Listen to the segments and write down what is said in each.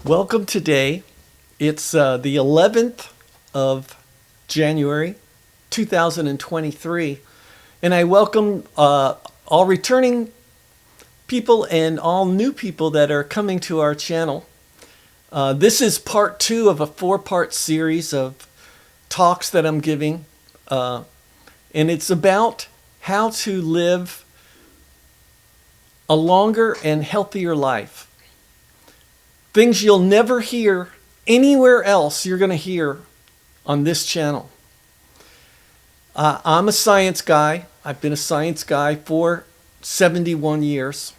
Welcome today. It's the 11th of January, 2023, and I welcome all returning people and all new people that are coming to our channel. This is part two of a four-part series of talks that I'm giving, and it's about how to live a longer and healthier life. Things you'll never hear anywhere else you're going to hear on this channel. I'm a science guy. I've been a science guy for 71 years.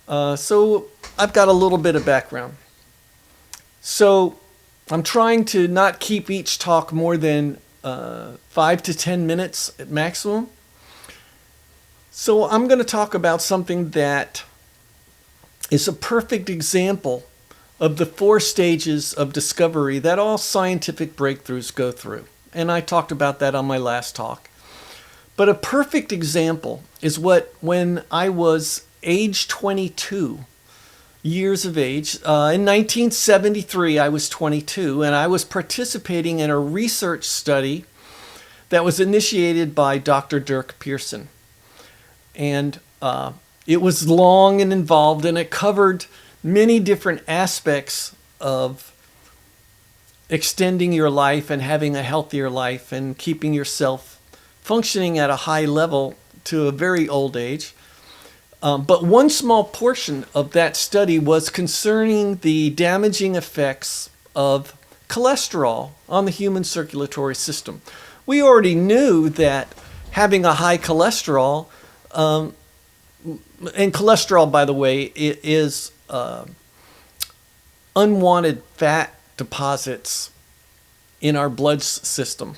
So I've got a little bit of background. So I'm trying to not keep each talk more than 5 to 10 minutes at maximum. So I'm going to talk about something that is a perfect example of the 4 stages of discovery that all scientific breakthroughs go through. And I talked about that on my last talk. But a perfect example is when I was age 22 years of age, in 1973 I was 22, and I was participating in a research study that was initiated by Dr. Dirk Pearson. And it was long and involved, and it covered many different aspects of extending your life and having a healthier life and keeping yourself functioning at a high level to a very old age. But one small portion of that study was concerning the damaging effects of cholesterol on the human circulatory system. We already knew that having a high cholesterol, and cholesterol, by the way, it is unwanted fat deposits in our blood system.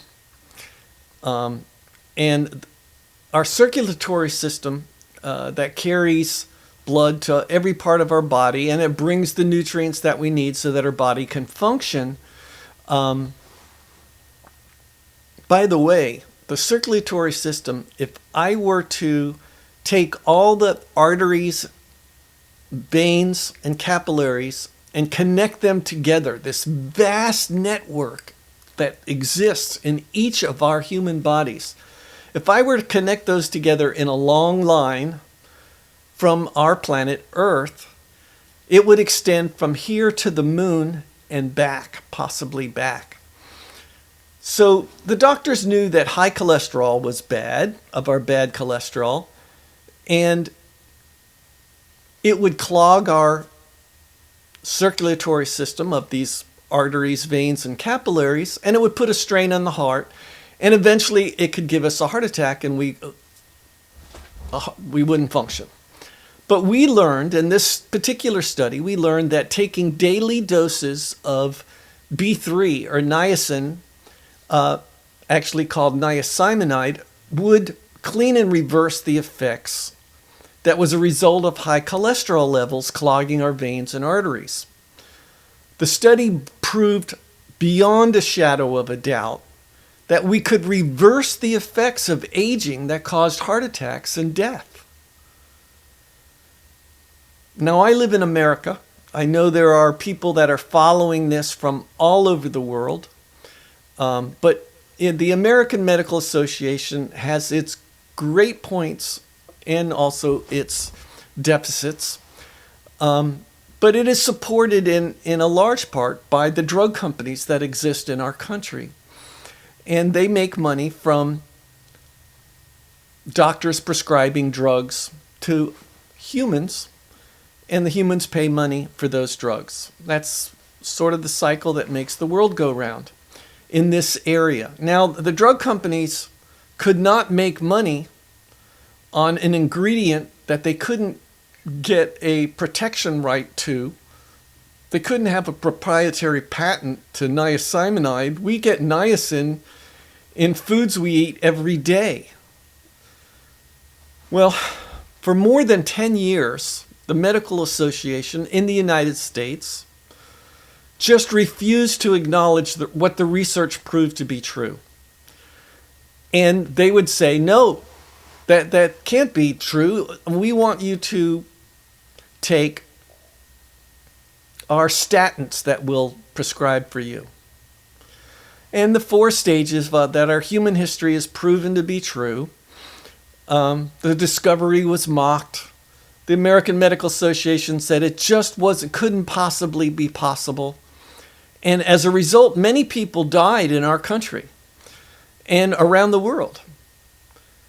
And our circulatory system that carries blood to every part of our body, and it brings the nutrients that we need so that our body can function. By the way, the circulatory system, if I were to take all the arteries, veins, and capillaries and connect them together, this vast network that exists in each of our human bodies, if I were to connect those together in a long line from our planet Earth, it would extend from here to the moon and back, possibly back. So the doctors knew that high cholesterol was bad, of our bad cholesterol, and it would clog our circulatory system of these arteries, veins, and capillaries, and it would put a strain on the heart, and eventually it could give us a heart attack, and we wouldn't function. But we learned, in this particular study, we learned that taking daily doses of B3 or niacin, actually called niacinamide, would clean and reverse the effects that was a result of high cholesterol levels clogging our veins and arteries. The study proved beyond a shadow of a doubt that we could reverse the effects of aging that caused heart attacks and death. Now, I live in America. I know there are people that are following this from all over the world, but the American Medical Association has its great points and also its deficits. But it is supported in a large part by the drug companies that exist in our country. And they make money from doctors prescribing drugs to humans, and the humans pay money for those drugs. That's sort of the cycle that makes the world go round in this area. Now, the drug companies could not make money on an ingredient that they couldn't get a protection right to. They couldn't have a proprietary patent to niacinamide. We get niacin in foods we eat every day. Well, for more than 10 years, the Medical Association in the United States just refused to acknowledge what the research proved to be true. And they would say, no, that can't be true. We want you to take are statins that we'll prescribe for you. And the 4 stages that our human history has proven to be true. The discovery was mocked. The American Medical Association said it just couldn't possibly be possible. And as a result, many people died in our country and around the world.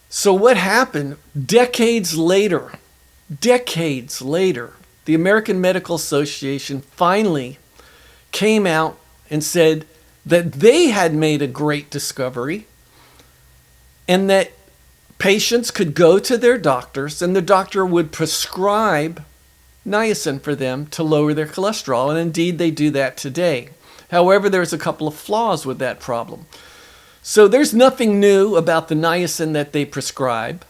So what happened decades later, the American Medical Association finally came out and said that they had made a great discovery and that patients could go to their doctors and the doctor would prescribe niacin for them to lower their cholesterol. And indeed, they do that today. However, there's a couple of flaws with that problem. So there's nothing new about the niacin that they prescribe.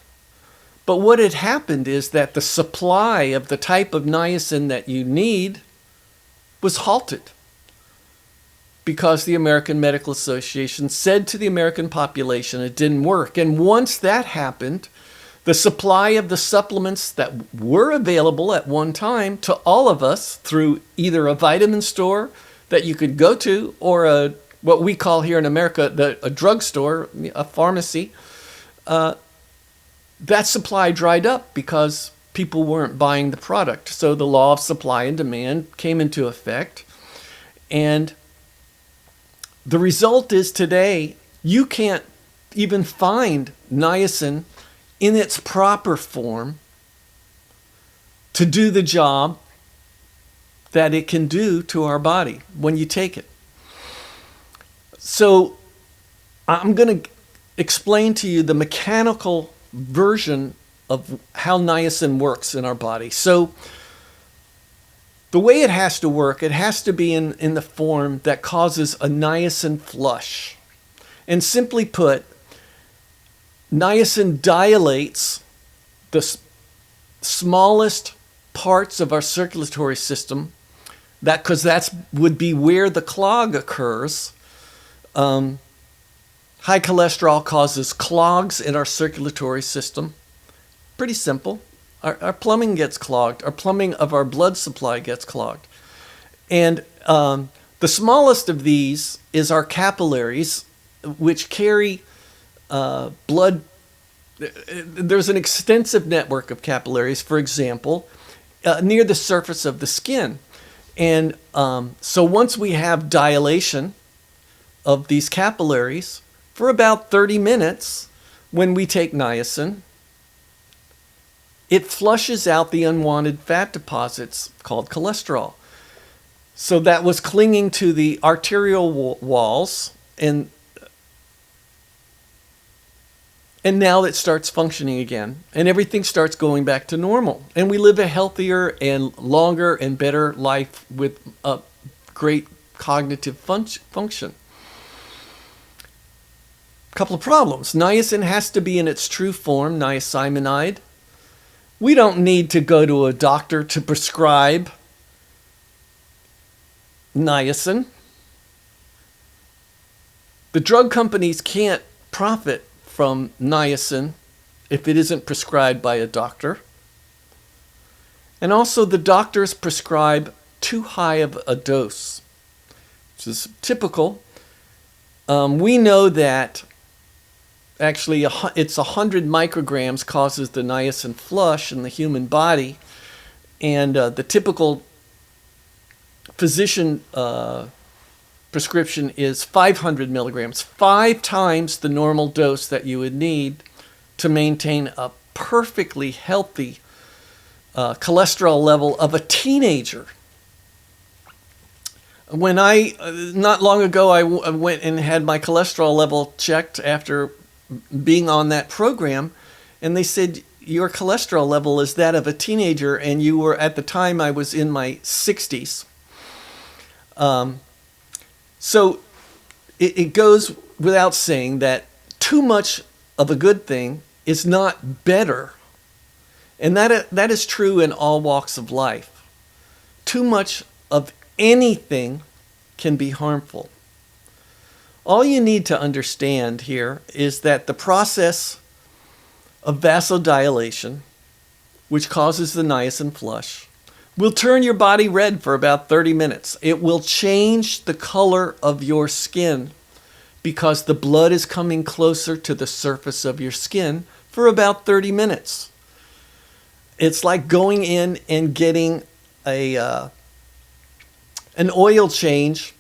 But what had happened is that the supply of the type of niacin that you need was halted because the American Medical Association said to the American population it didn't work. And once that happened, the supply of the supplements that were available at one time to all of us through either a vitamin store that you could go to or what we call here in America a drugstore, a pharmacy, that supply dried up because people weren't buying the product. So the law of supply and demand came into effect. And the result is today, you can't even find niacin in its proper form to do the job that it can do to our body when you take it. So I'm going to explain to you the mechanical version of how niacin works in our body. So the way it has to work, it has to be in the form that causes a niacin flush. And simply put, niacin dilates the smallest parts of our circulatory system, because that would be where the clog occurs. High cholesterol causes clogs in our circulatory system. Pretty simple. Our plumbing gets clogged. Our plumbing of our blood supply gets clogged. And the smallest of these is our capillaries, which carry blood. There's an extensive network of capillaries, for example, near the surface of the skin. And so once we have dilation of these capillaries for about 30 minutes, when we take niacin, it flushes out the unwanted fat deposits called cholesterol. So that was clinging to the arterial walls, and now it starts functioning again, and everything starts going back to normal. And we live a healthier and longer and better life with a great cognitive function. A couple of problems. Niacin has to be in its true form, niacinamide. We don't need to go to a doctor to prescribe niacin. The drug companies can't profit from niacin if it isn't prescribed by a doctor. And also the doctors prescribe too high of a dose, which is typical. We know that actually it's 100 micrograms causes the niacin flush in the human body, and the typical physician prescription is 500 milligrams, 5 times the normal dose that you would need to maintain a perfectly healthy cholesterol level of a teenager. When not long ago, I went and had my cholesterol level checked after being on that program, and they said, your cholesterol level is that of a teenager, and you were, at the time, I was in my 60s. So it goes without saying that too much of a good thing is not better. And that is true in all walks of life. Too much of anything can be harmful. All you need to understand here is that the process of vasodilation, which causes the niacin flush, will turn your body red for about 30 minutes. It will change the color of your skin because the blood is coming closer to the surface of your skin for about 30 minutes. It's like going in and getting an oil change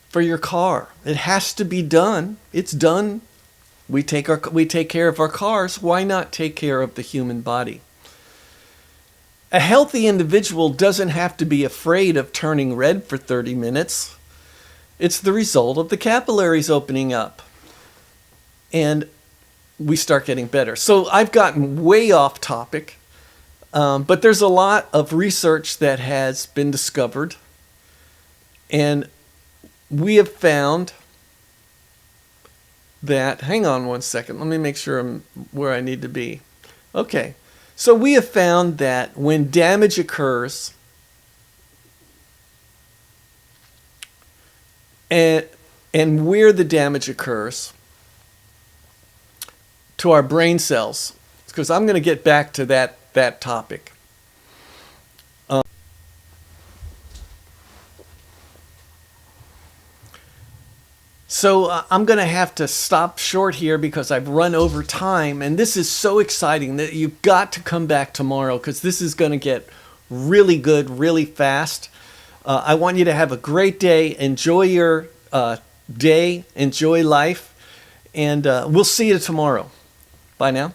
for your car. It has to be done. It's done. We take care of our cars. Why not take care of the human body? A healthy individual doesn't have to be afraid of turning red for 30 minutes. It's the result of the capillaries opening up. And we start getting better. So I've gotten way off topic, but there's a lot of research that has been discovered. And we have found that, hang on one second, let me make sure I'm where I need to be. Okay, so we have found that when damage occurs, and where the damage occurs to our brain cells, because I'm going to get back to that topic. So I'm going to have to stop short here because I've run over time, and this is so exciting that you've got to come back tomorrow because this is going to get really good, really fast. I want you to have a great day. Enjoy your day. Enjoy life. And we'll see you tomorrow. Bye now.